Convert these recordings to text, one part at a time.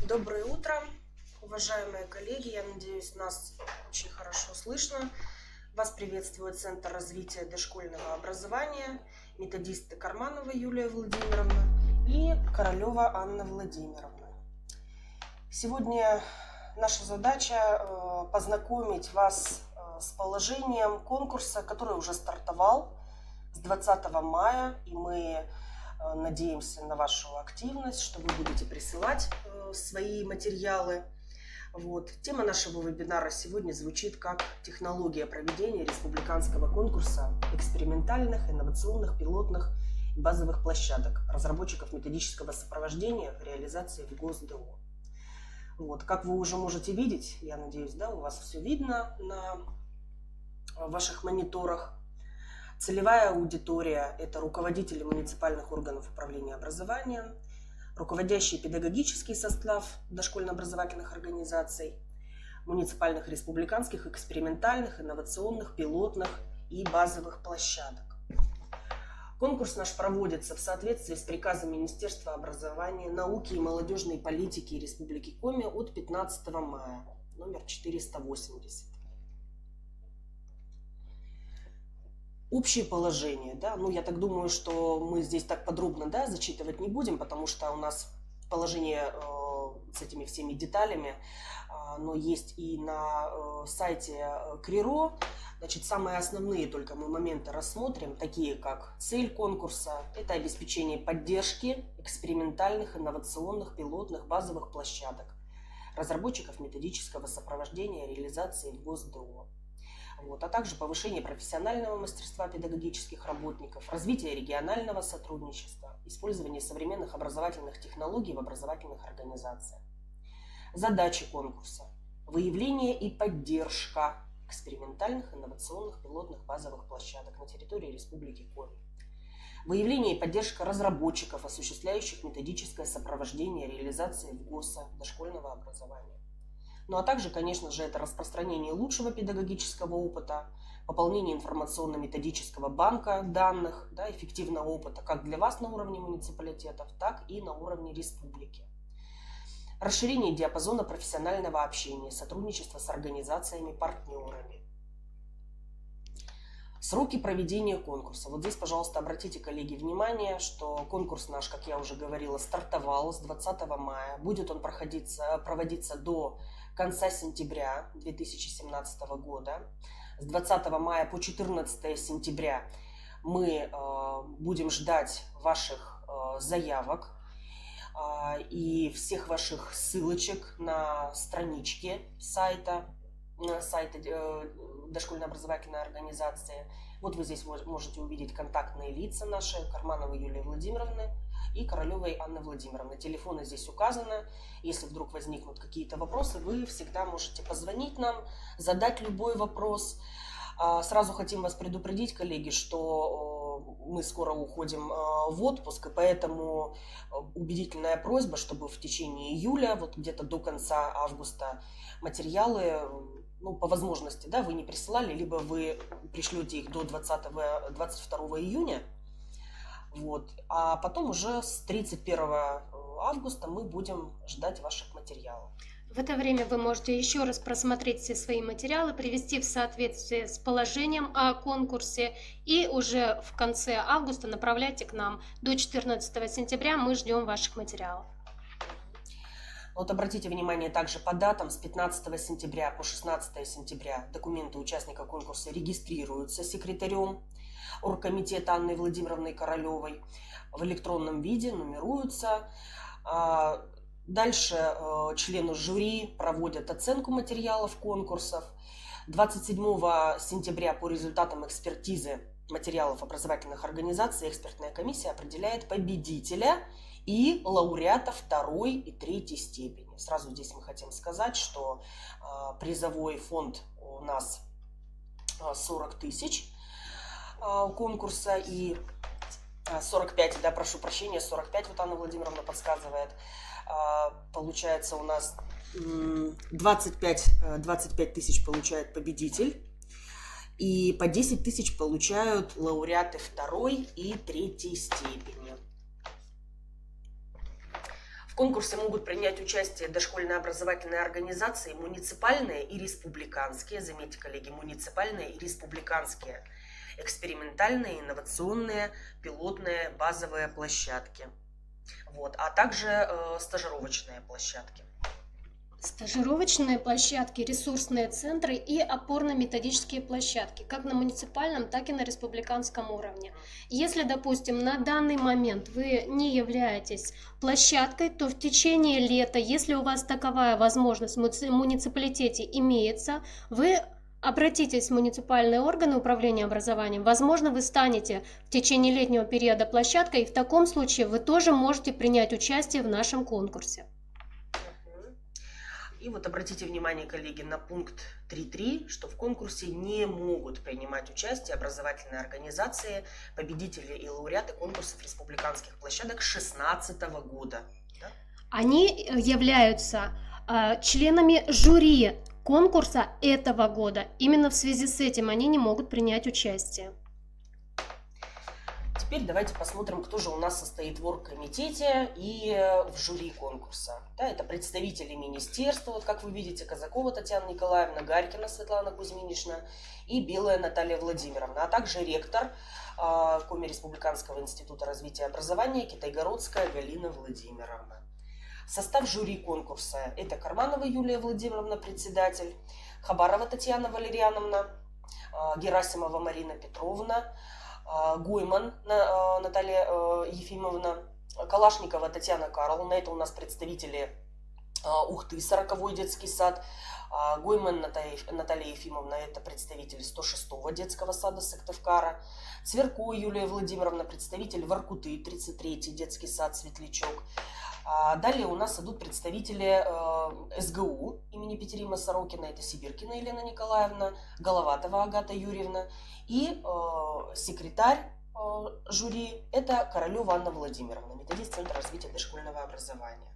Доброе утро, уважаемые коллеги. Я надеюсь, нас очень хорошо слышно. Вас приветствует Центр развития дошкольного образования, методисты Карманова Юлия Владимировна и Королева Анна Владимировна. Сегодня наша задача познакомить вас с положением конкурса, который уже стартовал с 20 мая, и мы надеемся на вашу активность, что вы будете присылать свои материалы. Тема нашего вебинара сегодня звучит как «Технология проведения республиканского конкурса экспериментальных, инновационных, пилотных и базовых площадок разработчиков методического сопровождения в реализации в ГосДО». Как вы уже можете видеть, я надеюсь, у вас все видно на ваших мониторах. Целевая аудитория – это руководители муниципальных органов управления образованием, руководящий педагогический состав дошкольно-образовательных организаций, муниципальных, республиканских, экспериментальных, инновационных, пилотных и базовых площадок. Конкурс наш проводится в соответствии с приказом Министерства образования, науки и молодежной политики Республики Коми от 15 мая, номер 480. Общее положение, я так думаю, что мы здесь так подробно зачитывать не будем, потому что у нас положение с этими всеми деталями, но есть и на сайте КРИРО. Самые основные только мы моменты рассмотрим, такие как цель конкурса, это обеспечение поддержки экспериментальных, инновационных, пилотных, базовых площадок, разработчиков методического сопровождения реализации в ГосДО. А также повышение профессионального мастерства педагогических работников, развитие регионального сотрудничества, использование современных образовательных технологий в образовательных организациях. Задачи конкурса: выявление и поддержка экспериментальных, инновационных, пилотных, базовых площадок на территории Республики Коми. Выявление и поддержка разработчиков, осуществляющих методическое сопровождение реализации в ГОСа дошкольного образования. А также, конечно же, это распространение лучшего педагогического опыта, пополнение информационно-методического банка данных, эффективного опыта как для вас на уровне муниципалитетов, так и на уровне республики. Расширение диапазона профессионального общения, сотрудничество с организациями-партнерами. Сроки проведения конкурса. Здесь, пожалуйста, обратите, коллеги, внимание, что конкурс наш, как я уже говорила, стартовал с 20 мая. Будет он проводиться до конца сентября 2017 года. С 20 мая по 14 сентября мы будем ждать ваших заявок и всех ваших ссылочек на страничке сайта дошкольно-образовательной организации. Вы здесь можете увидеть контактные лица наши, Кармановой Юлии Владимировны и Королевой Анны Владимировны. Телефоны здесь указаны. Если вдруг возникнут какие-то вопросы, вы всегда можете позвонить нам, задать любой вопрос. Сразу хотим вас предупредить, коллеги, что мы скоро уходим в отпуск, и поэтому убедительная просьба, чтобы в течение июля, где-то до конца августа, материалы, по возможности, вы не присылали, либо вы пришлете их до 22 июня, а потом уже с 31 августа мы будем ждать ваших материалов. В это время вы можете еще раз просмотреть все свои материалы, привести в соответствие с положением о конкурсе, и уже в конце августа направляйте к нам. До 14 сентября мы ждем ваших материалов. Обратите внимание также по датам: с 15 сентября по 16 сентября документы участника конкурса регистрируются секретарем оргкомитета Анной Владимировной Королевой в электронном виде, нумеруются. Дальше члены жюри проводят оценку материалов конкурсов. 27 сентября по результатам экспертизы материалов образовательных организаций экспертная комиссия определяет победителя и лауреата 2 и 3 степени. Сразу здесь мы хотим сказать, что призовой фонд у нас 40 тысяч конкурса, и 45, прошу прощения, 45, Анна Владимировна подсказывает. Получается, у нас 25 тысяч получает победитель, и по 10 тысяч получают лауреаты 2 и 3 степени. конкурсе могут принять участие дошкольные образовательные организации, муниципальные и республиканские, заметьте, коллеги, муниципальные и республиканские, экспериментальные, инновационные, пилотные, базовые площадки, вот, а также стажировочные площадки. Стажировочные площадки, ресурсные центры и опорно-методические площадки, как на муниципальном, так и на республиканском уровне. Если, допустим, на данный момент вы не являетесь площадкой, то в течение лета, если у вас таковая возможность в муниципалитете имеется, вы обратитесь в муниципальные органы управления образованием. Возможно, вы станете в течение летнего периода площадкой, и в таком случае вы тоже можете принять участие в нашем конкурсе. И вот обратите внимание, коллеги, на пункт 3.3, что в конкурсе не могут принимать участие образовательные организации, победители и лауреаты конкурсов республиканских площадок 2016 года. Да? Они являются членами жюри конкурса этого года. Именно в связи с этим они не могут принять участие. Теперь давайте посмотрим, кто же у нас состоит в оргкомитете и в жюри конкурса. Да, это представители министерства, вот как вы видите, Казакова Татьяна Николаевна, Гарькина Светлана Кузьминична и Белая Наталья Владимировна, а также ректор Коми Республиканского института развития и образования Китайгородская Галина Владимировна. Состав жюри конкурса – это Карманова Юлия Владимировна, председатель, Хабарова Татьяна Валерьяновна, Герасимова Марина Петровна, Гойман Наталья Ефимовна, Калашникова Татьяна Карловна, это у нас представители Ухты, 40-й детский сад. Гойман Наталья Ефимовна, это представитель 106-го детского сада Сыктывкара. Цверко Юлия Владимировна, представитель Воркуты, 33-й детский сад Светлячок. Далее у нас идут представители СГУ имени Петерима Сорокина, это Сибиркина Елена Николаевна, Головатова Агата Юрьевна и секретарь жюри, это Королева Анна Владимировна, методист Центра развития дошкольного образования.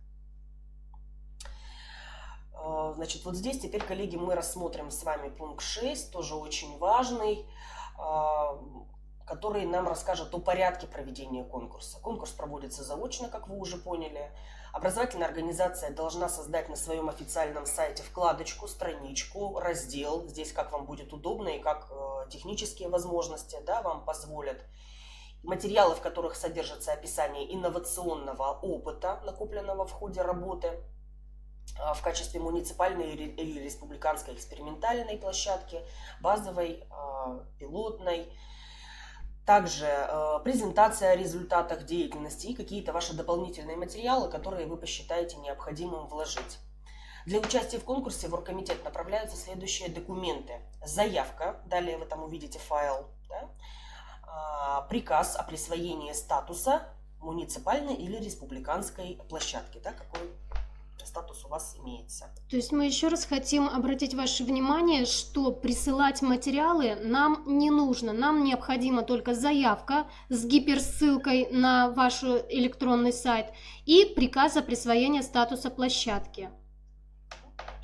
Значит, вот здесь теперь, коллеги, мы рассмотрим с вами пункт 6, тоже очень важный, который нам расскажет о порядке проведения конкурса. Конкурс проводится заочно, как вы уже поняли. Образовательная организация должна создать на своем официальном сайте вкладочку, страничку, раздел. Здесь как вам будет удобно и как технические возможности, да, вам позволят. Материалы, в которых содержится описание инновационного опыта, накопленного в ходе работы в качестве муниципальной или республиканской экспериментальной площадки, базовой, пилотной. Также презентация о результатах деятельности и какие-то ваши дополнительные материалы, которые вы посчитаете необходимым вложить. Для участия в конкурсе в оргкомитет направляются следующие документы. Заявка, далее вы там увидите файл, да? Приказ о присвоении статуса муниципальной или республиканской площадки, да? Какой статус у вас имеется. То есть мы еще раз хотим обратить ваше внимание, что присылать материалы нам не нужно. Нам необходима только заявка с гиперссылкой на ваш электронный сайт и приказ о присвоении статуса площадки.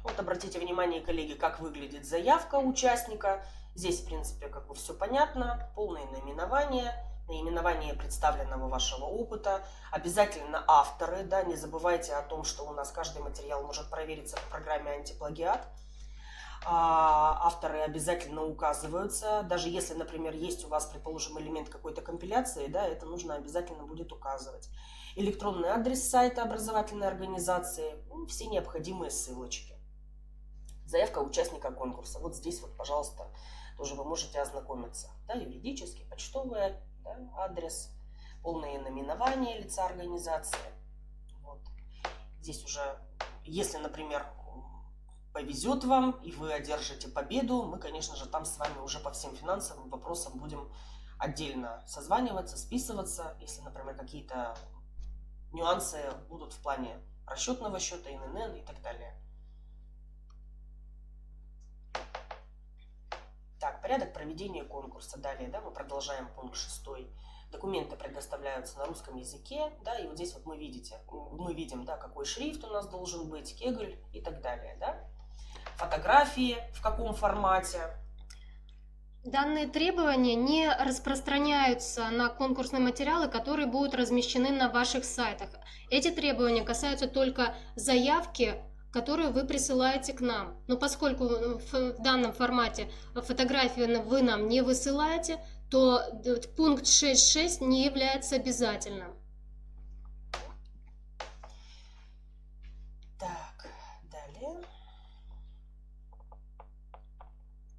Вот обратите внимание, коллеги, как выглядит заявка участника. Здесь, в принципе, как бы все понятно. Полное наименование представленного вашего опыта, обязательно авторы, да, не забывайте о том, что у нас каждый материал может провериться по программе антиплагиат. Авторы обязательно указываются, даже если, например, есть у вас, предположим, элемент какой-то компиляции, да, это нужно обязательно будет указывать. Электронный адрес сайта образовательной организации, все необходимые ссылочки. Заявка участника конкурса, вот здесь вот, пожалуйста, тоже вы можете ознакомиться, да, юридический, почтовый, да, адрес, полное наименование лица организации. Вот. Здесь уже, если, например, повезет вам и вы одержите победу, мы, конечно же, там с вами уже по всем финансовым вопросам будем отдельно созваниваться, списываться, если, например, какие-то нюансы будут в плане расчетного счета, ИНН и так далее. Так, порядок проведения конкурса. Далее, да, мы продолжаем пункт 6. Документы предоставляются на русском языке, да, и вот здесь вот мы видим, да, какой шрифт у нас должен быть, кегль и так далее, да. Фотографии в каком формате. Данные требования не распространяются на конкурсные материалы, которые будут размещены на ваших сайтах. Эти требования касаются только заявки, которую вы присылаете к нам. Но поскольку в данном формате фотографии вы нам не высылаете, то пункт 6.6 не является обязательным. Так, далее.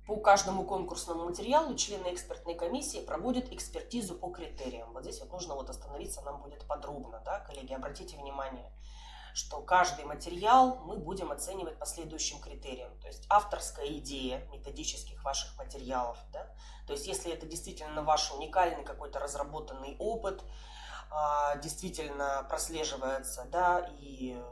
По каждому конкурсному материалу члены экспертной комиссии проводят экспертизу по критериям. Вот здесь вот нужно вот остановиться нам будет подробно, да, коллеги, обратите внимание, что каждый материал мы будем оценивать по следующим критериям. То есть авторская идея методических ваших материалов, да, то есть если это действительно ваш уникальный какой-то разработанный опыт, действительно прослеживается, да, и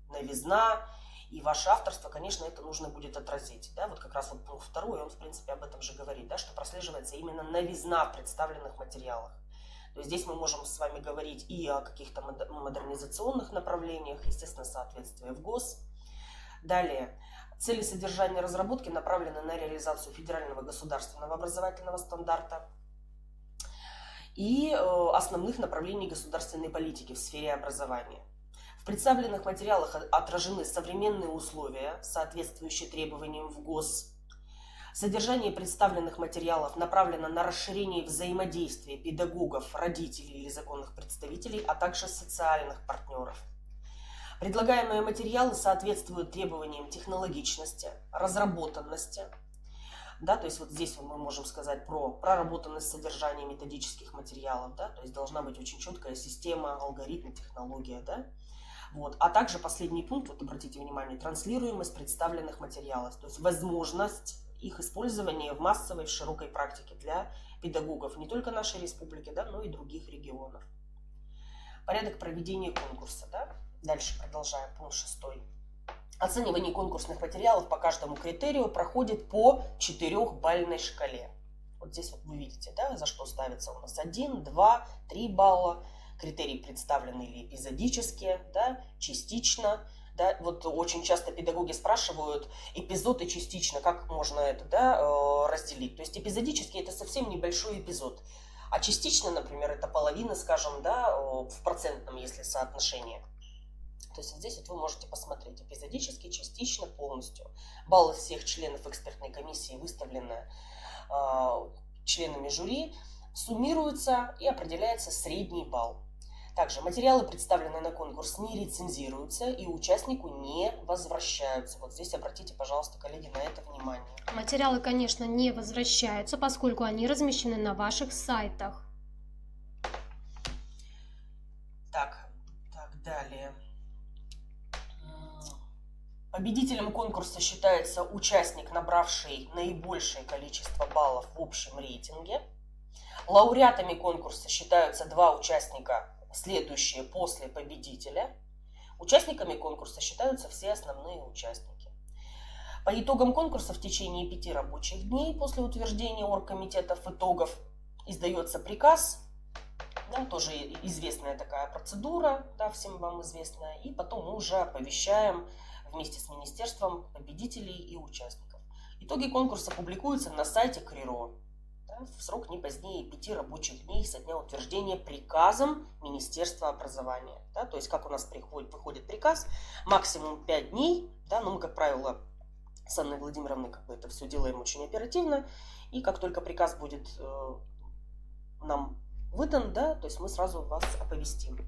новизна, и ваше авторство, конечно, это нужно будет отразить. Да? Вот как раз вот пункт 2, он, в принципе, об этом же говорит, да, что прослеживается именно новизна в представленных материалах. То есть здесь мы можем с вами говорить и о каких-то модернизационных направлениях, естественно, соответствие в ГОС. Далее. Цели содержания разработки направлены на реализацию федерального государственного образовательного стандарта и основных направлений государственной политики в сфере образования. В представленных материалах отражены современные условия, соответствующие требованиям в ГОС. Содержание представленных материалов направлено на расширение взаимодействия педагогов, родителей или законных представителей, а также социальных партнеров. Предлагаемые материалы соответствуют требованиям технологичности, разработанности. Да, то есть вот здесь мы можем сказать про проработанность содержания методических материалов. Да, то есть должна быть очень четкая система, алгоритм, технология. Да. Вот. А также последний пункт, вот обратите внимание, транслируемость представленных материалов, то есть возможность их использования в массовой, в широкой практике для педагогов не только нашей республики, да, но и других регионов. Порядок проведения конкурса. Да? Дальше продолжаем, пункт 6. Оценивание конкурсных материалов по каждому критерию проходит по 4-бальной шкале. Вот здесь вот вы видите, да, за что ставится у нас 1, 2, 3 балла. Критерии представлены или эпизодически, да, частично. Да. Вот очень часто педагоги спрашивают эпизод и частично, как можно это, да, разделить. То есть эпизодически это совсем небольшой эпизод, а частично, например, это половина, скажем, да, в процентном, если соотношении. То есть здесь вот вы можете посмотреть эпизодически, частично, полностью. Баллы всех членов экспертной комиссии выставлены членами жюри, суммируются и определяется средний балл. Также материалы, представленные на конкурс, не рецензируются и участнику не возвращаются. Вот здесь обратите, пожалуйста, коллеги, на это внимание. Материалы, конечно, не возвращаются, поскольку они размещены на ваших сайтах. Так, далее. Победителем конкурса считается участник, набравший наибольшее количество баллов в общем рейтинге. Лауреатами конкурса считаются 2 участника, следующие после победителя. Участниками конкурса считаются все основные участники. По итогам конкурса в течение 5 рабочих дней после утверждения оргкомитетов итогов издается приказ, да, тоже известная такая процедура, да, всем вам известная, и потом мы уже оповещаем вместе с министерством победителей и участников. Итоги конкурса публикуются на сайте КРИРО в срок не позднее 5 рабочих дней со дня утверждения приказом Министерства образования. Да, то есть как у нас выходит приказ, максимум 5 дней, да, но мы, как правило, с Анной Владимировной это все делаем очень оперативно, и как только приказ будет нам выдан, да, то есть мы сразу вас оповестим.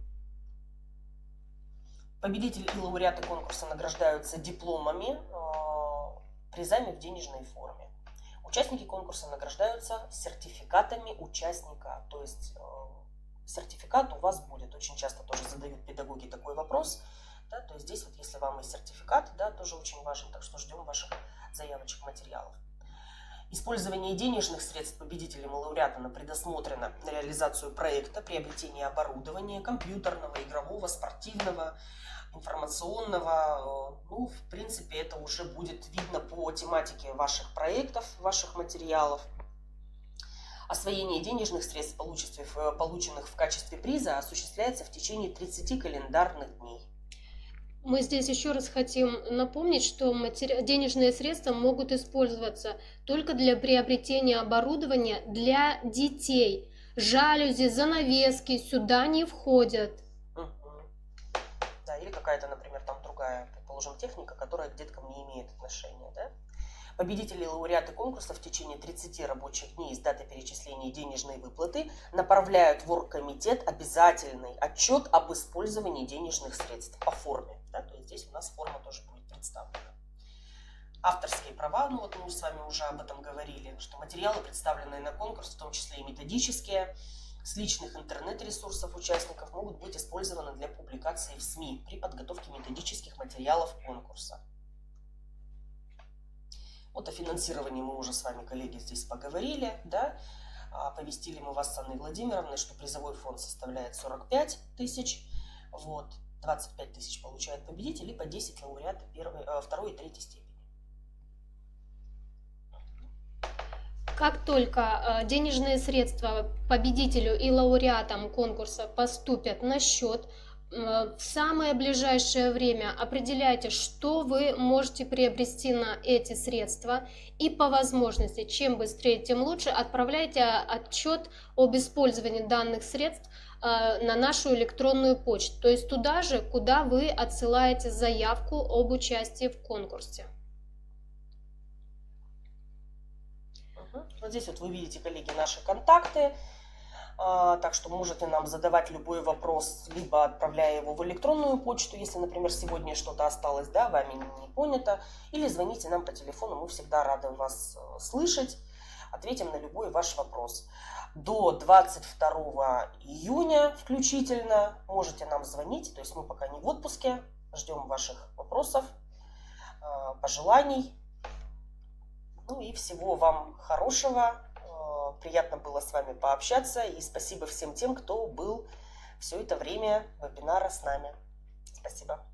Победители и лауреаты конкурса награждаются дипломами, призами в денежной форме. Участники конкурса награждаются сертификатами участника, то есть сертификат у вас будет. Очень часто тоже задают педагоги такой вопрос, да, то есть здесь вот если вам и сертификат, да, тоже очень важен, так что ждем ваших заявочек, материалов. Использование денежных средств победителям и лауреатам предусмотрено на реализацию проекта, приобретение оборудования компьютерного, игрового, спортивного, информационного. Ну, в принципе, это уже будет видно по тематике ваших проектов, ваших материалов. Освоение денежных средств, полученных в качестве приза, осуществляется в течение 30 календарных дней. Мы здесь еще раз хотим напомнить, что денежные средства могут использоваться только для приобретения оборудования для детей. Жалюзи, занавески сюда не входят. Мгм. Да, или какая-то, например, там другая, предположим, техника, которая к деткам не имеет отношения, да? Победители и лауреаты конкурса в течение 30 рабочих дней с даты перечисления денежной выплаты направляют в оргкомитет обязательный отчет об использовании денежных средств по форме. Да? То есть здесь у нас форма тоже будет представлена. Авторские права, ну вот мы с вами уже об этом говорили, что материалы, представленные на конкурс, в том числе и методические, с личных интернет-ресурсов участников могут быть использованы для публикации в СМИ при подготовке методических материалов конкурса. Вот о финансировании мы уже с вами, коллеги, здесь поговорили, да? Оповестили мы вас с Анной Владимировной, что призовой фонд составляет 45 тысяч, вот, 25 тысяч получает победитель и по 10 лауреата второй и третьей степени. Как только денежные средства победителю и лауреатам конкурса поступят на счет, в самое ближайшее время определяйте, что вы можете приобрести на эти средства, и по возможности, чем быстрее, тем лучше, отправляйте отчет об использовании данных средств на нашу электронную почту, то есть туда же, куда вы отсылаете заявку об участии в конкурсе. Вот здесь вот вы видите, коллеги, наши контакты. Так что можете нам задавать любой вопрос, либо отправляя его в электронную почту, если, например, сегодня что-то осталось, да, вами не понято, или звоните нам по телефону, мы всегда рады вас слышать, ответим на любой ваш вопрос. До 22 июня включительно можете нам звонить, то есть мы пока не в отпуске, ждем ваших вопросов, пожеланий, ну и всего вам хорошего. Приятно было с вами пообщаться, и спасибо всем тем, кто был все это время вебинара с нами. Спасибо.